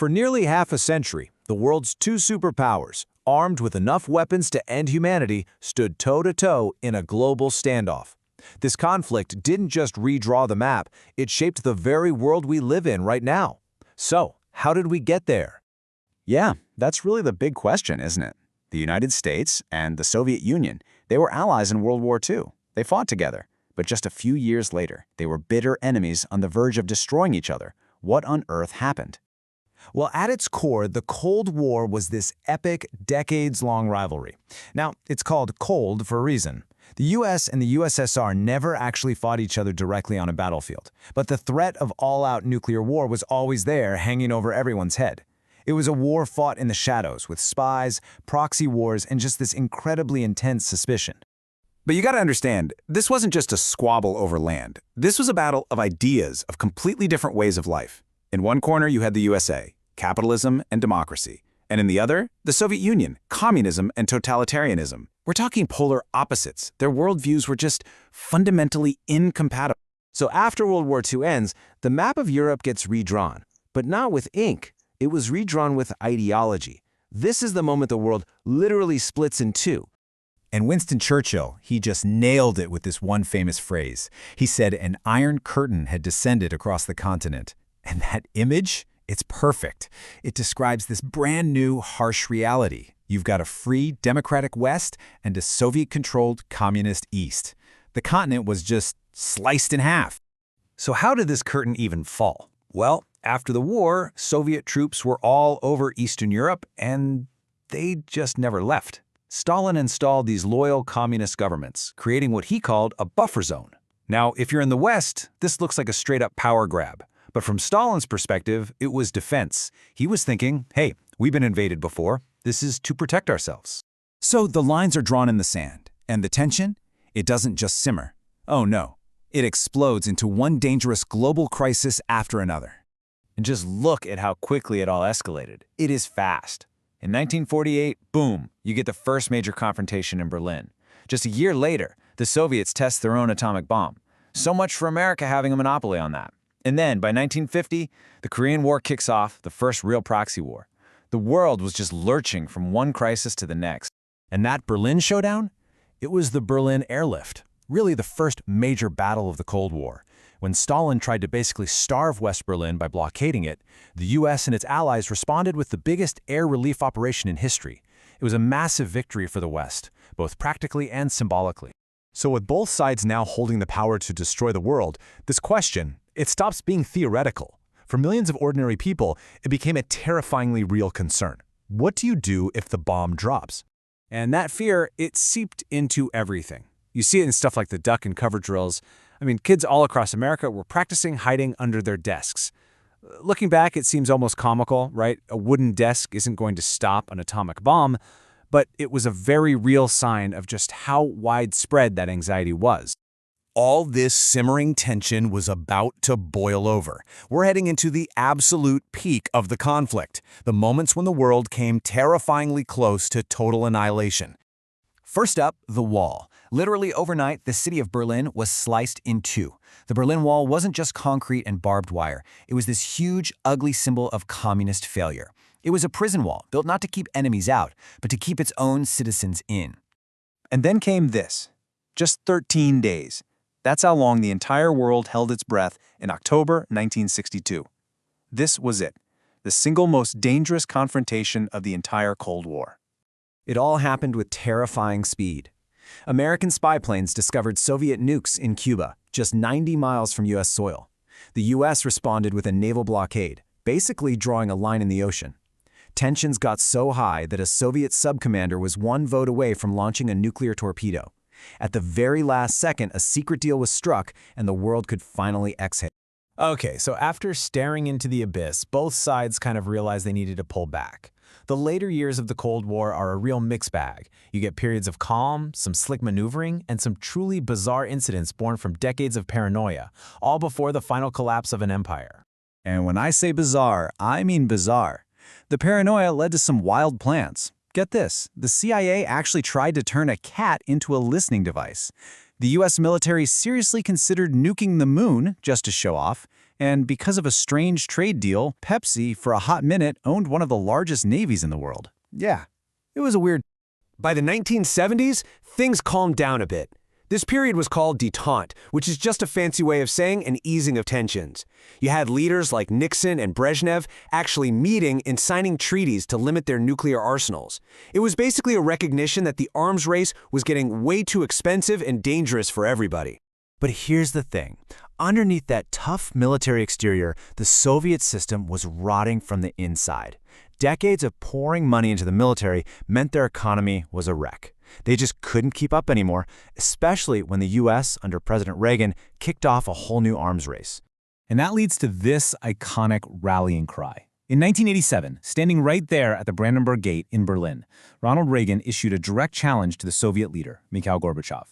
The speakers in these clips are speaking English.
For nearly half a century, the world's two superpowers, armed with enough weapons to end humanity, stood toe-to-toe in a global standoff. This conflict didn't just redraw the map, it shaped the very world we live in right now. So, how did we get there? Yeah, that's really the big question, isn't it? The United States and the Soviet Union, they were allies in World War II. They fought together. But just a few years later, they were bitter enemies on the verge of destroying each other. What on earth happened? Well, at its core, the Cold War was this epic, decades-long rivalry. Now, it's called Cold for a reason. The US and the USSR never actually fought each other directly on a battlefield, but the threat of all-out nuclear war was always there, hanging over everyone's head. It was a war fought in the shadows, with spies, proxy wars, and just this incredibly intense suspicion. But you gotta understand, this wasn't just a squabble over land. This was a battle of ideas, of completely different ways of life. In one corner, you had the USA, capitalism and democracy. And in the other, the Soviet Union, communism and totalitarianism. We're talking polar opposites. Their worldviews were just fundamentally incompatible. So after World War II ends, the map of Europe gets redrawn. But not with ink. It was redrawn with ideology. This is the moment the world literally splits in two. And Winston Churchill, he just nailed it with this one famous phrase. He said an iron curtain had descended across the continent. And that image, it's perfect. It describes this brand new, harsh reality. You've got a free, democratic West and a Soviet-controlled communist East. The continent was just sliced in half. So how did this curtain even fall? Well, after the war, Soviet troops were all over Eastern Europe, and they just never left. Stalin installed these loyal communist governments, creating what he called a buffer zone. Now, if you're in the West, this looks like a straight-up power grab. But from Stalin's perspective, it was defense. He was thinking, hey, we've been invaded before. This is to protect ourselves. So the lines are drawn in the sand. And the tension? It doesn't just simmer. Oh no. It explodes into one dangerous global crisis after another. And just look at how quickly it all escalated. It is fast. In 1948, boom, you get the first major confrontation in Berlin. Just a year later, the Soviets test their own atomic bomb. So much for America having a monopoly on that. And then, by 1950, the Korean War kicks off, the first real proxy war. The world was just lurching from one crisis to the next. And that Berlin showdown? It was the Berlin airlift, really the first major battle of the Cold War. When Stalin tried to basically starve West Berlin by blockading it, the US and its allies responded with the biggest air relief operation in history. It was a massive victory for the West, both practically and symbolically. So with both sides now holding the power to destroy the world, this question, it stops being theoretical. For millions of ordinary people, it became a terrifyingly real concern. What do you do if the bomb drops? And that fear, it seeped into everything. You see it in stuff like the duck and cover drills. I mean, kids all across America were practicing hiding under their desks. Looking back, it seems almost comical, right? A wooden desk isn't going to stop an atomic bomb, but it was a very real sign of just how widespread that anxiety was. All this simmering tension was about to boil over. We're heading into the absolute peak of the conflict, the moments when the world came terrifyingly close to total annihilation. First up, the wall. Literally overnight, the city of Berlin was sliced in two. The Berlin Wall wasn't just concrete and barbed wire. It was this huge, ugly symbol of communist failure. It was a prison wall, built not to keep enemies out, but to keep its own citizens in. And then came this. Just 13 days. That's how long the entire world held its breath in October 1962. This was it, the single most dangerous confrontation of the entire Cold War. It all happened with terrifying speed. American spy planes discovered Soviet nukes in Cuba, just 90 miles from U.S. soil. The U.S. responded with a naval blockade, basically drawing a line in the ocean. Tensions got so high that a Soviet subcommander was one vote away from launching a nuclear torpedo. At the very last second, a secret deal was struck, and the world could finally exhale. Okay, so after staring into the abyss, both sides kind of realized they needed to pull back. The later years of the Cold War are a real mixed bag. You get periods of calm, some slick maneuvering, and some truly bizarre incidents born from decades of paranoia, all before the final collapse of an empire. And when I say bizarre, I mean bizarre. The paranoia led to some wild plans. Get this, the CIA actually tried to turn a cat into a listening device. The US military seriously considered nuking the moon just to show off, And because of a strange trade deal, Pepsi, for a hot minute, owned one of the largest navies in the world. Yeah, it was a weird. By the 1970s, things calmed down a bit. This period was called détente, which is just a fancy way of saying an easing of tensions. You had leaders like Nixon and Brezhnev actually meeting and signing treaties to limit their nuclear arsenals. It was basically a recognition that the arms race was getting way too expensive and dangerous for everybody. But here's the thing. Underneath that tough military exterior, the Soviet system was rotting from the inside. Decades of pouring money into the military meant their economy was a wreck. They just couldn't keep up anymore, especially when the U.S., under President Reagan, kicked off a whole new arms race. And that leads to this iconic rallying cry. In 1987, standing right there at the Brandenburg Gate in Berlin, Ronald Reagan issued a direct challenge to the Soviet leader, Mikhail Gorbachev.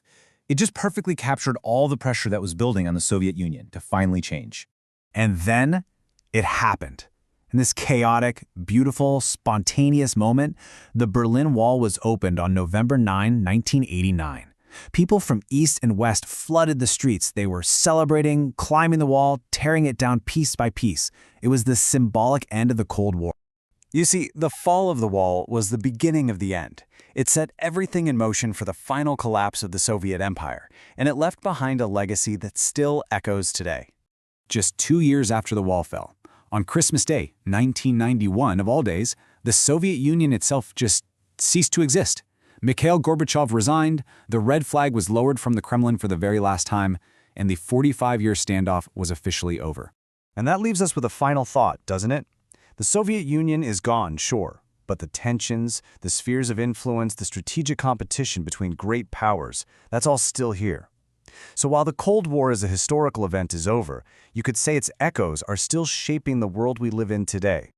It just perfectly captured all the pressure that was building on the Soviet Union to finally change. And then it happened. In this chaotic, beautiful, spontaneous moment, the Berlin Wall was opened on November 9, 1989. People from east and west flooded the streets. They were celebrating, climbing the wall, tearing it down piece by piece. It was the symbolic end of the Cold War. You see, the fall of the wall was the beginning of the end. It set everything in motion for the final collapse of the Soviet Empire, and it left behind a legacy that still echoes today. Just 2 years after the wall fell, on Christmas Day, 1991 of all days, the Soviet Union itself just ceased to exist. Mikhail Gorbachev resigned, the red flag was lowered from the Kremlin for the very last time, and the 45-year standoff was officially over. And that leaves us with a final thought, doesn't it? The Soviet Union is gone, sure, but the tensions, the spheres of influence, the strategic competition between great powers, that's all still here. So while the Cold War as a historical event is over, you could say its echoes are still shaping the world we live in today.